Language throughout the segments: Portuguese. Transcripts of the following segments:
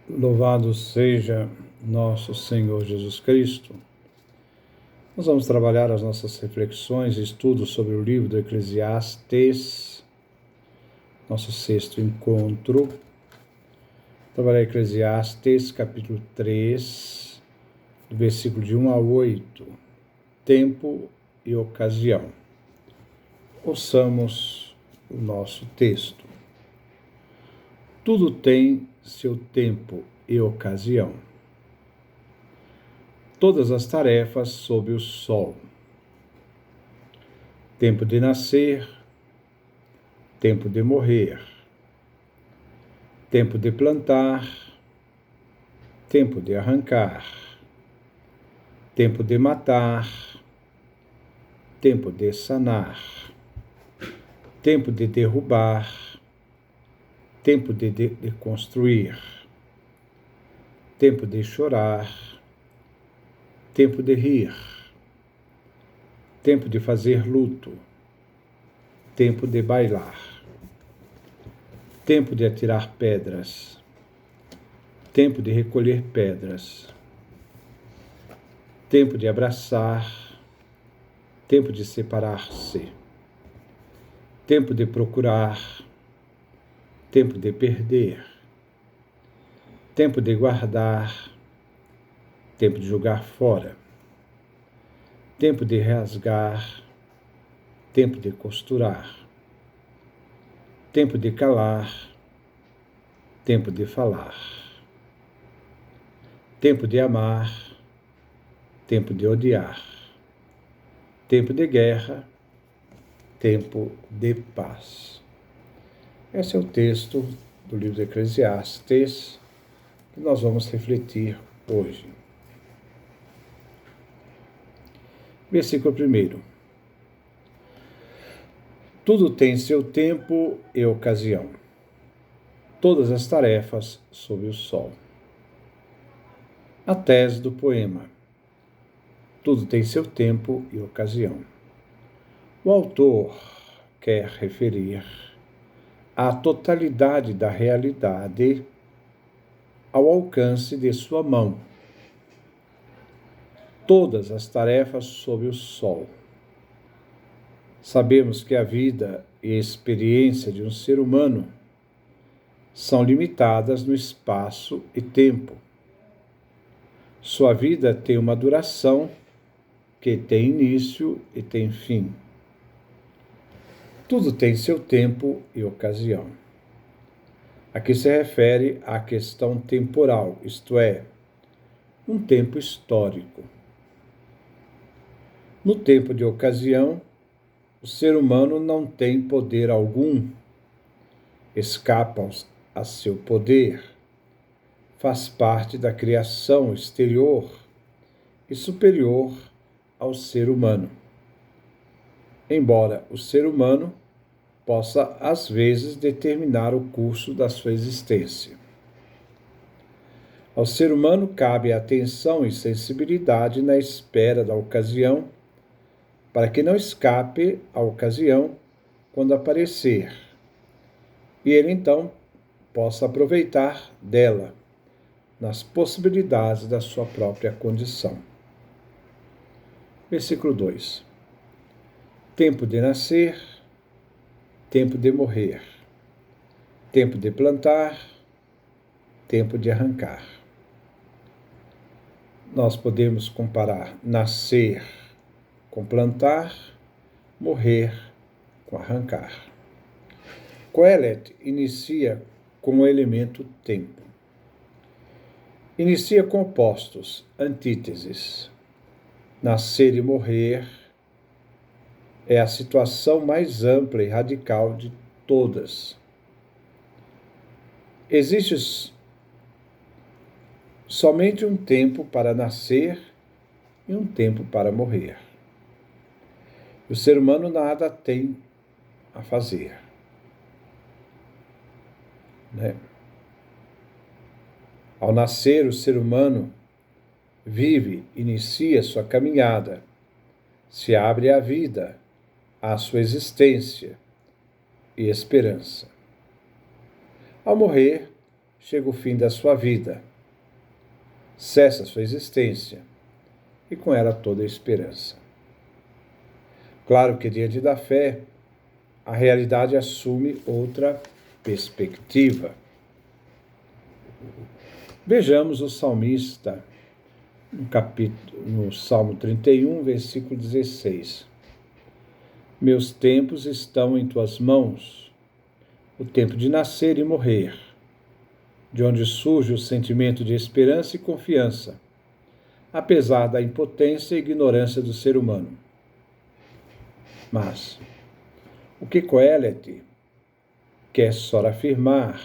Louvado seja nosso Senhor Jesus Cristo. Nós vamos trabalhar as nossas reflexões e estudos sobre o livro do Eclesiastes, nosso sexto encontro. Trabalhar Eclesiastes, capítulo 3, do versículo de 1 a 8, tempo e ocasião. Ouçamos o nosso texto. Tudo tem seu tempo e ocasião. Todas as tarefas sob o sol. Tempo de nascer, tempo de morrer, tempo de plantar, tempo de arrancar, tempo de matar, tempo de sanar, tempo de derrubar, tempo de construir, tempo de chorar, tempo de rir, tempo de fazer luto, tempo de bailar, tempo de atirar pedras, tempo de recolher pedras, tempo de abraçar, tempo de separar-se, tempo de procurar, tempo de perder, tempo de guardar, tempo de jogar fora, tempo de rasgar, tempo de costurar, tempo de calar, tempo de falar, tempo de amar, tempo de odiar, tempo de guerra, tempo de paz. Esse é o texto do livro de Eclesiastes que nós vamos refletir hoje. Versículo 1. Tudo tem seu tempo e ocasião. Todas as tarefas sob o sol. A tese do poema. Tudo tem seu tempo e ocasião. O autor quer referir a totalidade da realidade ao alcance de sua mão. Todas as tarefas sob o sol. Sabemos que a vida e a experiência de um ser humano são limitadas no espaço e tempo. Sua vida tem uma duração que tem início e tem fim. Tudo tem seu tempo e ocasião. Aqui se refere à questão temporal, isto é, um tempo histórico. No tempo de ocasião, o ser humano não tem poder algum, escapa a seu poder, faz parte da criação exterior e superior ao ser humano. Embora o ser humano possa, às vezes, determinar o curso da sua existência. Ao ser humano cabe atenção e sensibilidade na espera da ocasião, para que não escape a ocasião quando aparecer, e ele então possa aproveitar dela, nas possibilidades da sua própria condição. Versículo 2. Tempo de nascer, tempo de morrer, tempo de plantar, tempo de arrancar. Nós podemos comparar nascer com plantar, morrer com arrancar. Quoelet inicia com o elemento tempo. Inicia com opostos, antíteses. Nascer e morrer é a situação mais ampla e radical de todas. Existe somente um tempo para nascer e um tempo para morrer. O ser humano nada tem a fazer, né? Ao nascer, o ser humano vive, inicia sua caminhada, se abre à vida, à sua existência e esperança. Ao morrer, chega o fim da sua vida, cessa a sua existência e com ela toda a esperança. Claro que diante da fé, a realidade assume outra perspectiva. Vejamos o salmista no Salmo 31, versículo 16. Meus tempos estão em tuas mãos, o tempo de nascer e morrer, de onde surge o sentimento de esperança e confiança, apesar da impotência e ignorância do ser humano. Mas o que Coelete quer só afirmar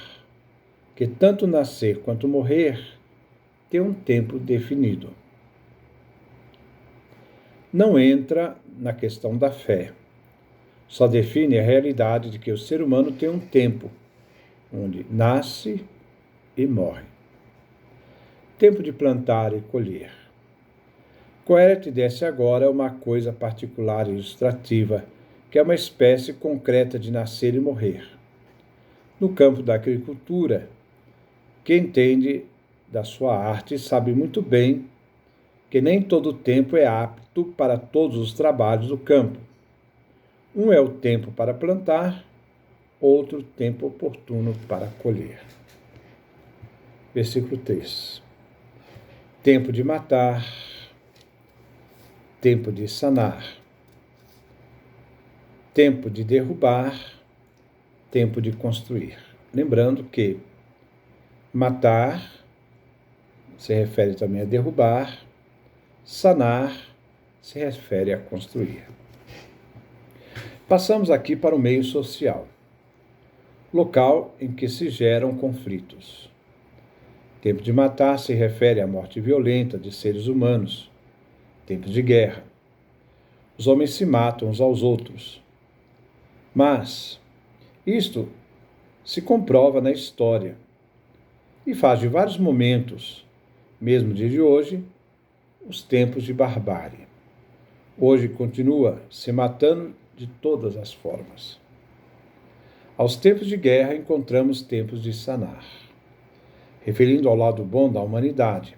que tanto nascer quanto morrer tem um tempo definido. Não entra na questão da fé. Só define a realidade de que o ser humano tem um tempo onde nasce e morre. Tempo de plantar e colher. Coelete desce agora uma coisa particular e ilustrativa, que é uma espécie concreta de nascer e morrer. No campo da agricultura, quem entende da sua arte sabe muito bem que nem todo tempo é apto para todos os trabalhos do campo. Um é o tempo para plantar, outro tempo oportuno para colher. Versículo 3. Tempo de matar, tempo de sanar, tempo de derrubar, tempo de construir. Lembrando que matar se refere também a derrubar, sanar se refere a construir. Passamos aqui para o meio social, local em que se geram conflitos. Tempo de matar se refere à morte violenta de seres humanos. Tempos de guerra. Os homens se matam uns aos outros. Mas isto se comprova na história e faz de vários momentos, mesmo dia de hoje, os tempos de barbárie. Hoje continua se matando de todas as formas. Aos tempos de guerra encontramos tempos de sanar, referindo ao lado bom da humanidade.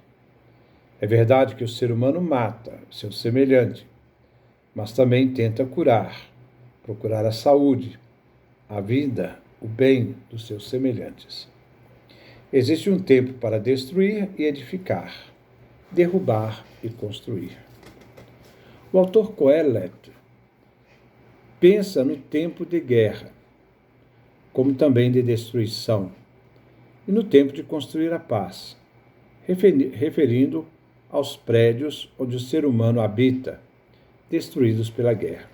É verdade que o ser humano mata seu semelhante, mas também tenta curar, procurar a saúde, a vida, o bem dos seus semelhantes. Existe um tempo para destruir e edificar, derrubar e construir. O autor Coelete pensa no tempo de guerra, como também de destruição, e no tempo de construir a paz, referindo aos prédios onde o ser humano habita, destruídos pela guerra.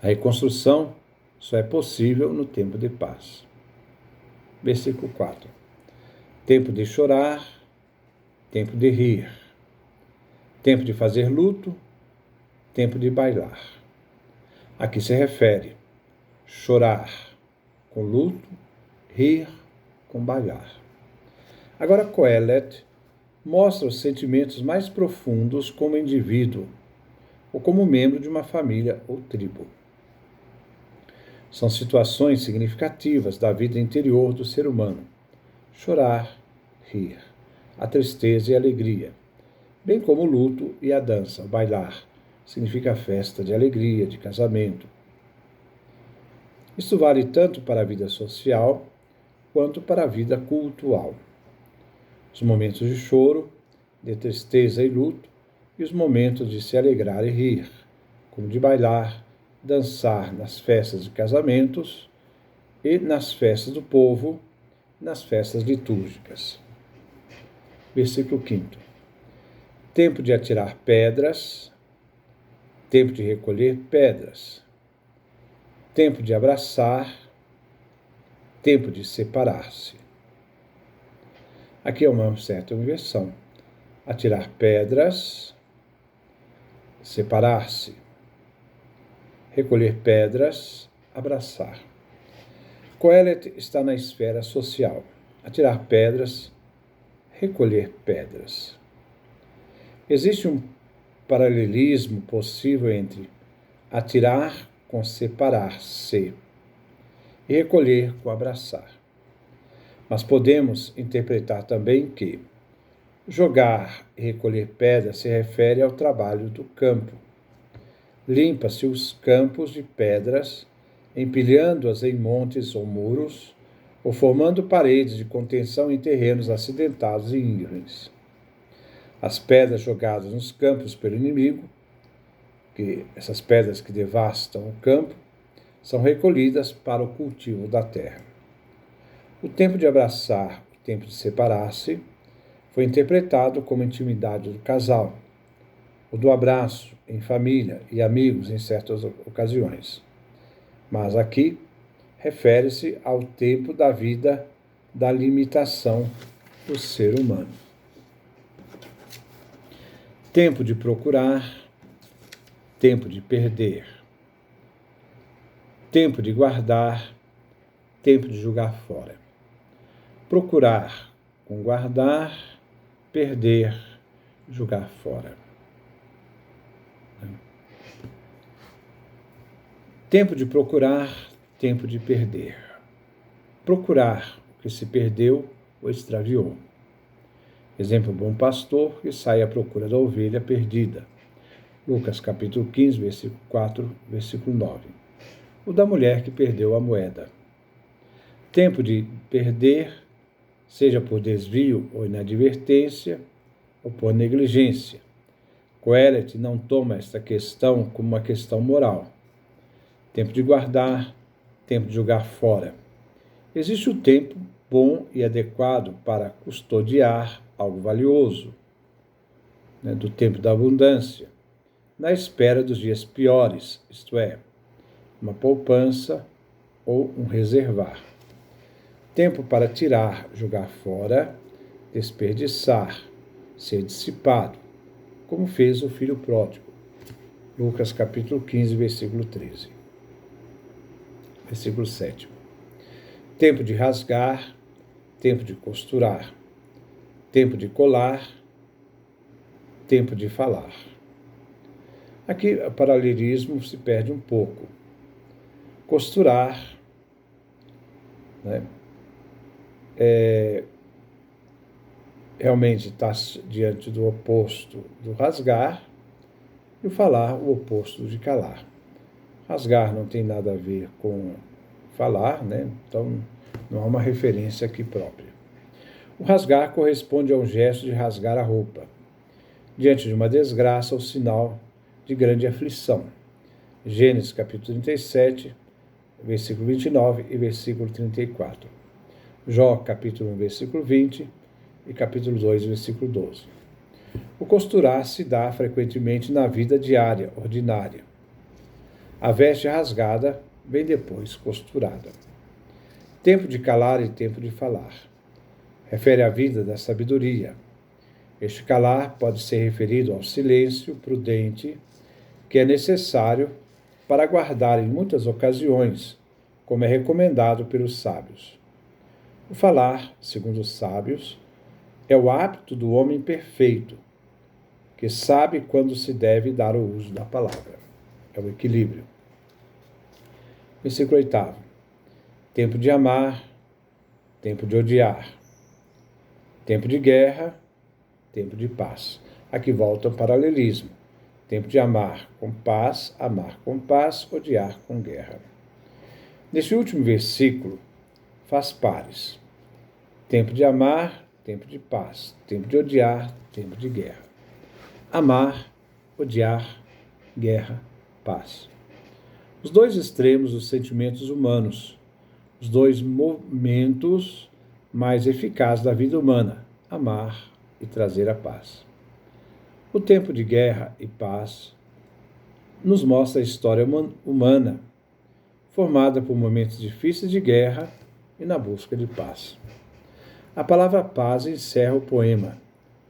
A reconstrução só é possível no tempo de paz. Versículo 4. Tempo de chorar, tempo de rir, tempo de fazer luto, tempo de bailar. Aqui se refere chorar com luto, rir com bailar. Agora Coelete mostra os sentimentos mais profundos como indivíduo ou como membro de uma família ou tribo. São situações significativas da vida interior do ser humano. Chorar, rir, a tristeza e a alegria, bem como o luto e a dança, o bailar, significa festa de alegria, de casamento. Isso vale tanto para a vida social quanto para a vida cultural. Os momentos de choro, de tristeza e luto, e os momentos de se alegrar e rir, como de bailar, dançar nas festas de casamentos e nas festas do povo, nas festas litúrgicas. Versículo 5. Tempo de atirar pedras, tempo de recolher pedras, tempo de abraçar, tempo de separar-se. Aqui é uma certa inversão. Atirar pedras, separar-se. Recolher pedras, abraçar. Coelete está na esfera social. Atirar pedras, recolher pedras. Existe um paralelismo possível entre atirar com separar-se e recolher com abraçar. Mas podemos interpretar também que jogar e recolher pedras se refere ao trabalho do campo. Limpa-se os campos de pedras, empilhando-as em montes ou muros, ou formando paredes de contenção em terrenos acidentados e íngremes. As pedras jogadas nos campos pelo inimigo, essas pedras que devastam o campo, são recolhidas para o cultivo da terra. O tempo de abraçar, o tempo de separar-se, foi interpretado como intimidade do casal, o do abraço em família e amigos em certas ocasiões. Mas aqui refere-se ao tempo da vida da limitação do ser humano. Tempo de procurar, tempo de perder. Tempo de guardar, tempo de jogar fora. Procurar com guardar, perder, jogar fora. Tempo de procurar, tempo de perder. Procurar o que se perdeu ou extraviou. Exemplo, bom pastor que sai à procura da ovelha perdida. Lucas capítulo 15, versículo 4, versículo 9. O da mulher que perdeu a moeda. Tempo de perder, seja por desvio ou inadvertência, ou por negligência. Coelet não toma esta questão como uma questão moral. Tempo de guardar, tempo de jogar fora. Existe o tempo bom e adequado para custodiar algo valioso, do tempo da abundância, na espera dos dias piores, isto é, uma poupança ou um reservar. Tempo para tirar, jogar fora, desperdiçar, ser dissipado, como fez o filho pródigo. Lucas capítulo 15, versículo 13. Versículo 7. Tempo de rasgar, tempo de costurar, tempo de colar, tempo de falar. Aqui o paralelismo se perde um pouco. Costurar, realmente está diante do oposto do rasgar, e o falar, o oposto de calar. Rasgar não tem nada a ver com falar, então não há uma referência aqui própria. O rasgar corresponde a um gesto de rasgar a roupa, diante de uma desgraça ou sinal de grande aflição. Gênesis capítulo 37, versículo 29 e versículo 34. Jó capítulo 1, versículo 20 e capítulo 2, versículo 12. O costurar se dá frequentemente na vida diária, ordinária. A veste rasgada vem depois costurada. Tempo de calar e tempo de falar. Refere à vida da sabedoria. Este calar pode ser referido ao silêncio prudente, que é necessário para guardar em muitas ocasiões, como é recomendado pelos sábios. O falar, segundo os sábios, é o hábito do homem perfeito, que sabe quando se deve dar o uso da palavra. É o equilíbrio. Versículo 8. Tempo de amar, tempo de odiar. Tempo de guerra, tempo de paz. Aqui volta o paralelismo. Tempo de amar com paz, odiar com guerra. Neste último versículo, faz pares. Tempo de amar, tempo de paz. Tempo de odiar, tempo de guerra. Amar, odiar, guerra, paz. Os dois extremos dos sentimentos humanos, os dois momentos mais eficazes da vida humana, amar e trazer a paz. O tempo de guerra e paz nos mostra a história humana, formada por momentos difíceis de guerra e na busca de paz. A palavra paz encerra o poema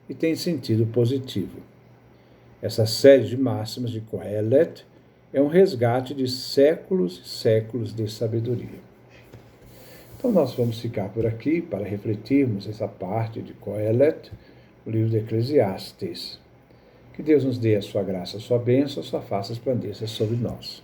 e tem sentido positivo. Essa série de máximas de Kohelet é um resgate de séculos e séculos de sabedoria. Então nós vamos ficar por aqui para refletirmos essa parte de Kohelet, o livro de Eclesiastes. Que Deus nos dê a sua graça, a sua bênção, a sua face resplandeça sobre nós.